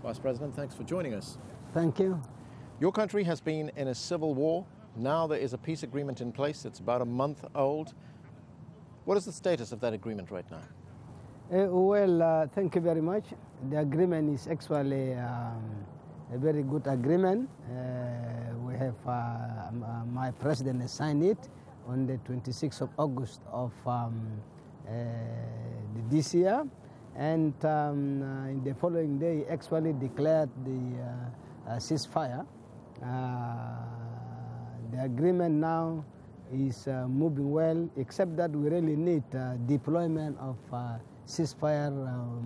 Vice President, thanks for joining us. Thank you. Your country has been in a civil war. Now there is a peace agreement in place. It's about a month old. What is the status of that agreement right now? Thank you very much. The agreement is actually a very good agreement. We have my president has signed it on the 26th of August of this year, and in the following day he actually declared the ceasefire. The agreement now is moving well, except that we really need deployment of ceasefire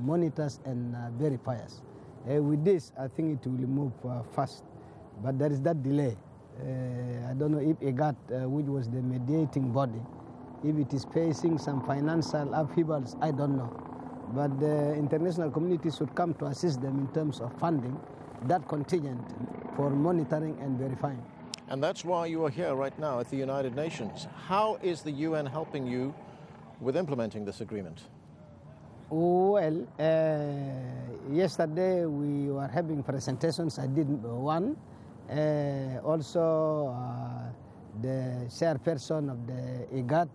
monitors and verifiers. With this, I think it will move fast, but there is that delay. I don't know if Igga, which was the mediating body, if it is facing some financial upheavals, I don't know. But the international community should come to assist them in terms of funding that contingent for monitoring and verifying. And that's why you are here right now at the United Nations. How is the UN helping you with implementing this agreement? Well, yesterday we were having presentations. I did one. Also, the chairperson of the Igga,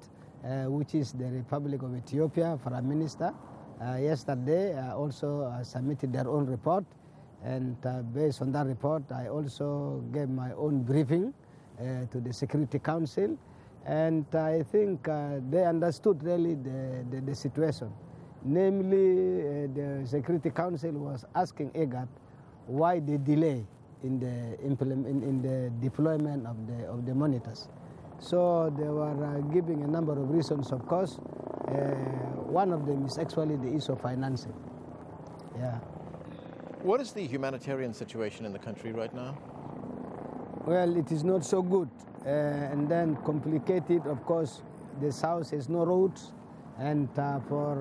which is the Republic of Ethiopia, Prime Minister, yesterday also submitted their own report. And based on that report, I also gave my own briefing to the Security Council. And I think they understood really the situation. Namely, the Security Council was asking Igga why the delay in the deployment of the monitors. So they were giving a number of reasons, of course. One of them is actually the issue of financing. Yeah. What is the humanitarian situation in the country right now? Well, it is not so good. And then complicated, of course, the south has no roads. And for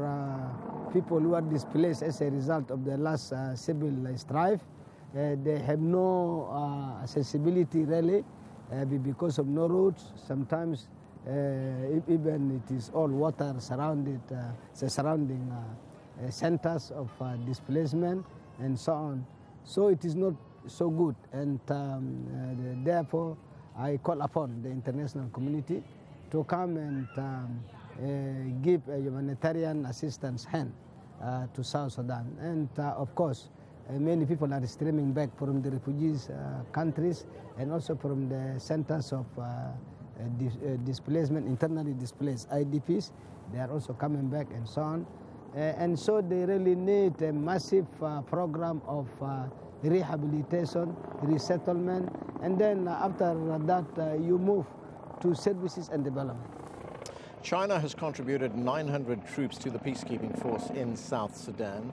people who are displaced as a result of the last civil strife, they have no accessibility really because of no roads. Sometimes even it is all water surrounding centers of displacement and so on. So it is not so good, and therefore I call upon the international community to come and give a humanitarian assistance hand to South Sudan. And of course, many people are streaming back from the refugees countries and also from the centers of displacement, internally displaced IDPs. They are also coming back and so on. And so they really need a massive program of rehabilitation, resettlement, and then after that you move to services and development. China has contributed 900 troops to the peacekeeping force in South Sudan.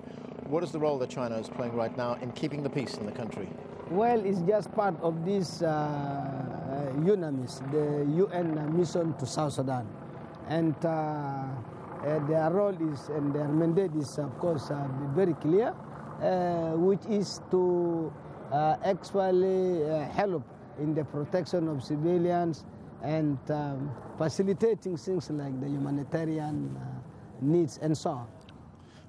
What is the role that China is playing right now in keeping the peace in the country? Well, it's just part of this UNAMIS, the UN mission to South Sudan. And their role is, and their mandate is, of course, very clear, which is to actually help in the protection of civilians and facilitating things like the humanitarian needs and so on.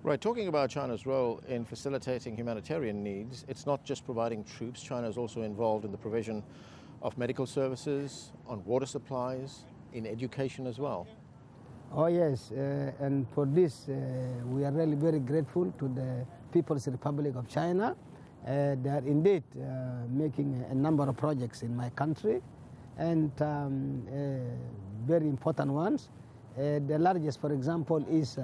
Right, talking about China's role in facilitating humanitarian needs, it's not just providing troops. China is also involved in the provision of medical services, on water supplies, in education as well. Oh yes, and for this we are really very grateful to the People's Republic of China. They are indeed making a number of projects in my country, and very important ones. The largest, for example, is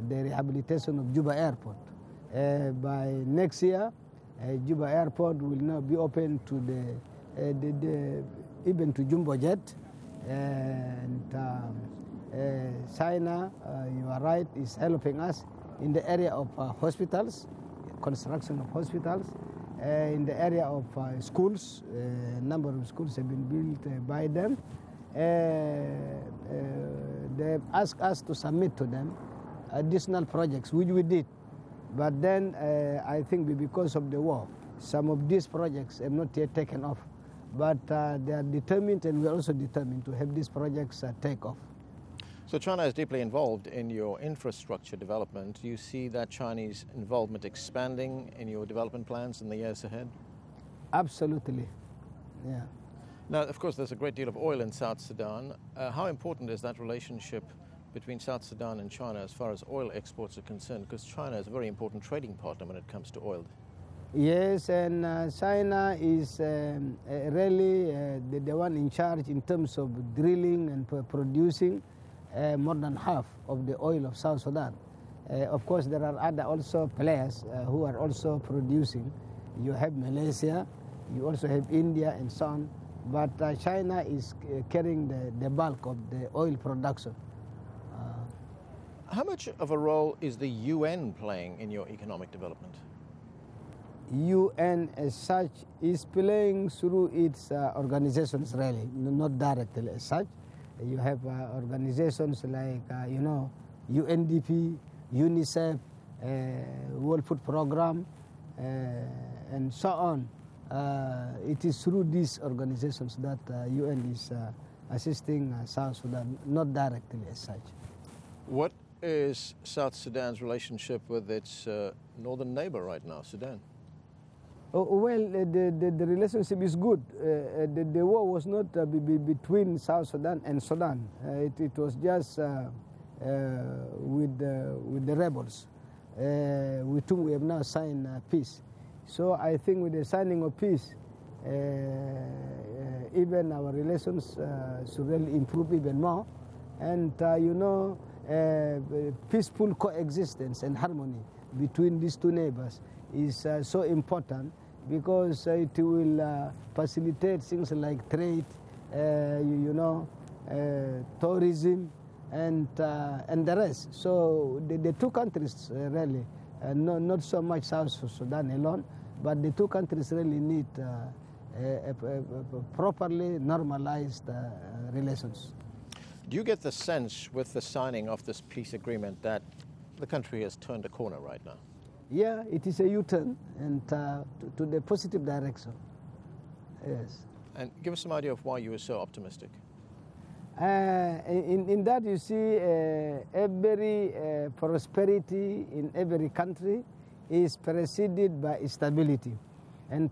the rehabilitation of Juba Airport. By next year, Juba Airport will now be open to even to jumbo jet, and China, you are right, is helping us in the area of hospitals, construction of hospitals, in the area of schools. A number of schools have been built by them. They've asked us to submit to them additional projects, which we did. But then I think because of the war, some of these projects have not yet taken off. But they are determined, and we are also determined to have these projects take off. So China is deeply involved in your infrastructure development. Do you see that Chinese involvement expanding in your development plans in the years ahead? Absolutely, yeah. Now, of course, there's a great deal of oil in South Sudan. How important is that relationship between South Sudan and China as far as oil exports are concerned? Because China is a very important trading partner when it comes to oil. Yes, and China is really the one in charge in terms of drilling and producing more than half of the oil of South Sudan. Of course, there are other also players who are also producing. You have Malaysia, you also have India and so on. But China is carrying the bulk of the oil production. How much of a role is the UN playing in your economic development? UN as such is playing through its organizations really, not directly as such. You have organizations like, UNDP, UNICEF, World Food Program, and so on. It is through these organizations that UN is assisting South Sudan, not directly as such. What is South Sudan's relationship with its northern neighbor right now, Sudan? Oh, well, the relationship is good. The war was not between South Sudan and Sudan. It was just with the rebels, with whom we have now signed peace. So I think with the signing of peace, even our relations should really improve even more. And, peaceful coexistence and harmony between these two neighbors is so important because it will facilitate things like trade, tourism, and the rest. So the two countries really, not so much South Sudan alone, but the two countries really need properly normalized relations. Do you get the sense with the signing of this peace agreement that the country has turned a corner right now? Yeah, it is a U-turn and to the positive direction. Yes. And give us some idea of why you were so optimistic. In that you see every prosperity in every country is preceded by stability. And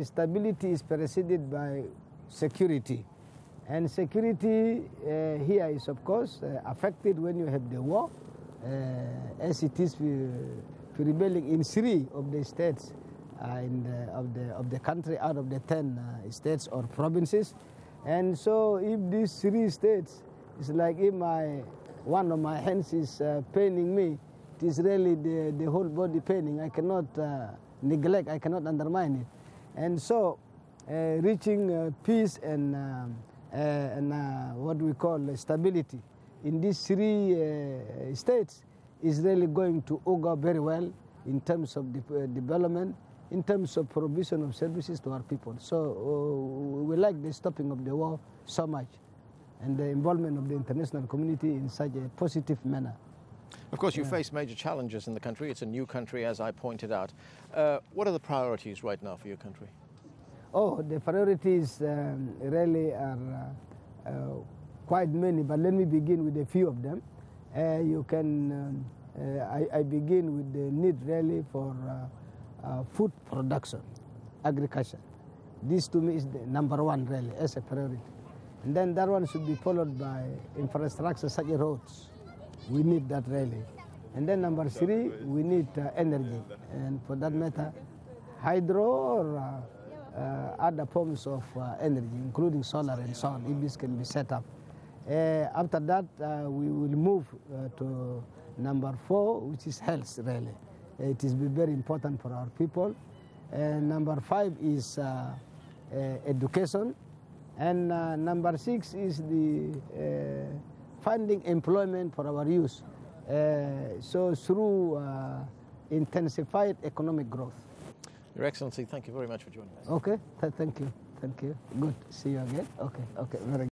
stability is preceded by security. And security here is, of course, affected when you have the war, as it is prevailing in 3 of the states of the country out of the 10 states or provinces. And so if these 3 states, it's like if one of my hands is paining me, it is really the whole body paining. I cannot neglect, I cannot undermine it. And so reaching peace and what we call stability in these 3 states is really going to augur very well in terms of development, in terms of provision of services to our people. So we like the stopping of the war so much and the involvement of the international community in such a positive manner. Of course, you face major challenges in the country. It's a new country, as I pointed out. What are the priorities right now for your country? Oh, the priorities really are quite many, but let me begin with a few of them. I begin with the need really for food production, agriculture. This to me is the number 1 really as a priority. And then that one should be followed by infrastructure such as roads. We need that really. And then number 3, we need energy. And for that matter, hydro or other forms of energy, including solar and so on, if this can be set up. After that, we will move to number 4, which is health, really. It is very important for our people. And number 5 is education. And number 6 is the finding employment for our youth. So through intensified economic growth. Your Excellency, thank you very much for joining us. Okay, thank you. Thank you. Good to see you again. Okay, very good.